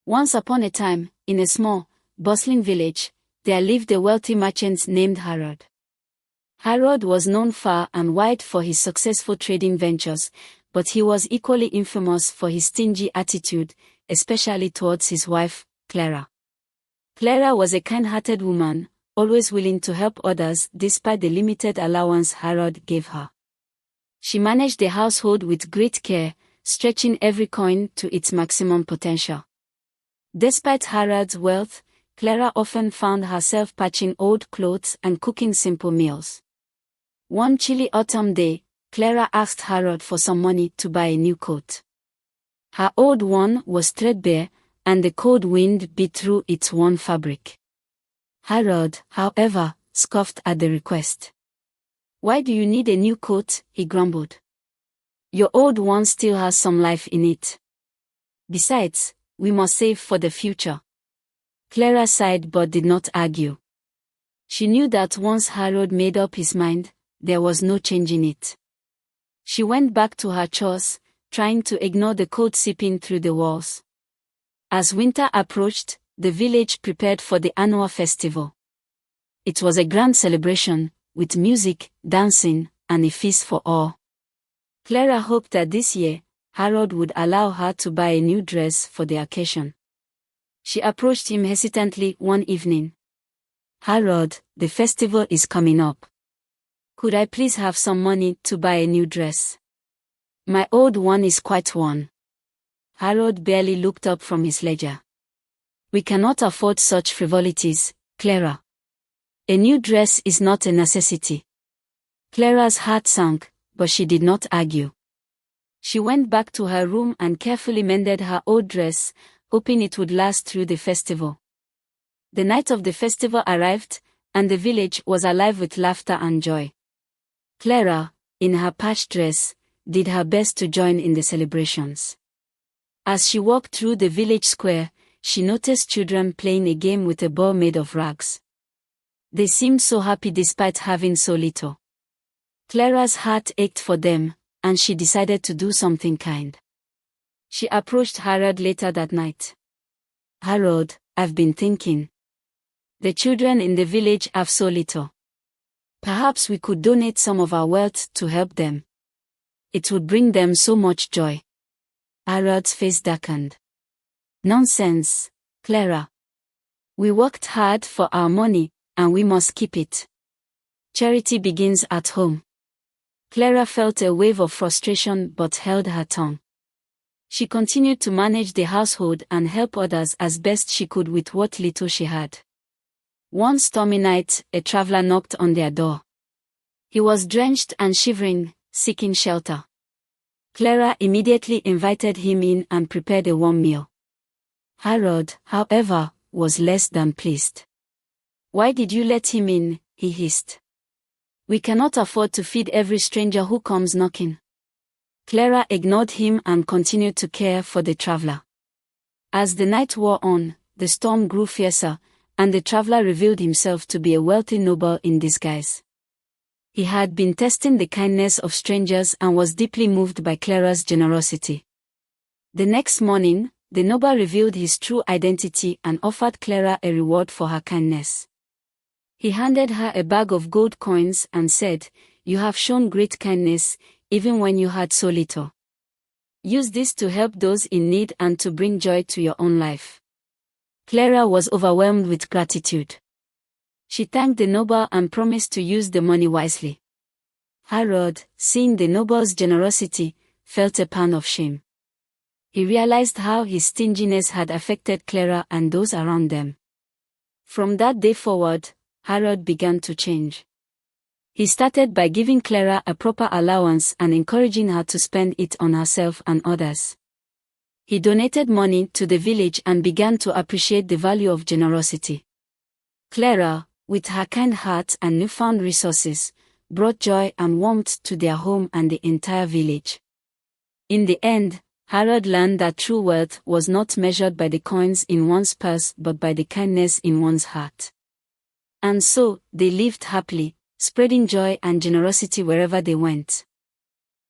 Once upon a time, in a small, bustling village, there lived a wealthy merchant named Harod. Harod was known far and wide for his successful trading ventures, but he was equally infamous for his stingy attitude, especially towards his wife, Clara. Clara was a kind-hearted woman, always willing to help others despite the limited allowance Harod gave her. She managed the household with great care, stretching every coin to its maximum potential. Despite Harod's wealth, Clara often found herself patching old clothes and cooking simple meals. One chilly autumn day, Clara asked Harod for some money to buy a new coat. Her old one was threadbare, and the cold wind beat through its worn fabric. Harod, however, scoffed at the request. "Why do you need a new coat?" he grumbled. "Your old one still has some life in it. Besides, we must save for the future." Clara sighed but did not argue. She knew that once Harod made up his mind, there was no changing it. She went back to her chores, trying to ignore the cold seeping through the walls. As winter approached, the village prepared for the annual festival. It was a grand celebration, with music, dancing, and a feast for all. Clara hoped that this year, Harod would allow her to buy a new dress for the occasion. She approached him hesitantly one evening. "Harod, the festival is coming up. Could I please have some money to buy a new dress? My old one is quite worn." Harod barely looked up from his ledger. "We cannot afford such frivolities, Clara. A new dress is not a necessity." Clara's heart sank, but she did not argue. She went back to her room and carefully mended her old dress, hoping it would last through the festival. The night of the festival arrived, and the village was alive with laughter and joy. Clara, in her patched dress, did her best to join in the celebrations. As she walked through the village square, she noticed children playing a game with a ball made of rags. They seemed so happy despite having so little. Clara's heart ached for them, and she decided to do something kind. She approached Harod later that night. "Harod, I've been thinking. The children in the village have so little. Perhaps we could donate some of our wealth to help them. It would bring them so much joy." Harod's face darkened. "Nonsense, Clara. We worked hard for our money, and we must keep it. Charity begins at home." Clara felt a wave of frustration but held her tongue. She continued to manage the household and help others as best she could with what little she had. One stormy night, a traveler knocked on their door. He was drenched and shivering, seeking shelter. Clara immediately invited him in and prepared a warm meal. Harod, however, was less than pleased. "Why did you let him in?" he hissed. "We cannot afford to feed every stranger who comes knocking." Clara ignored him and continued to care for the traveler. As the night wore on, the storm grew fiercer, and the traveler revealed himself to be a wealthy noble in disguise. He had been testing the kindness of strangers and was deeply moved by Clara's generosity. The next morning, the noble revealed his true identity and offered Clara a reward for her kindness. He handed her a bag of gold coins and said, "You have shown great kindness, even when you had so little. Use this to help those in need and to bring joy to your own life." Clara was overwhelmed with gratitude. She thanked the noble and promised to use the money wisely. Harod, seeing the noble's generosity, felt a pang of shame. He realized how his stinginess had affected Clara and those around them. From that day forward, Harod began to change. He started by giving Clara a proper allowance and encouraging her to spend it on herself and others. He donated money to the village and began to appreciate the value of generosity. Clara, with her kind heart and newfound resources, brought joy and warmth to their home and the entire village. In the end, Harod learned that true wealth was not measured by the coins in one's purse but by the kindness in one's heart. And so, they lived happily, spreading joy and generosity wherever they went.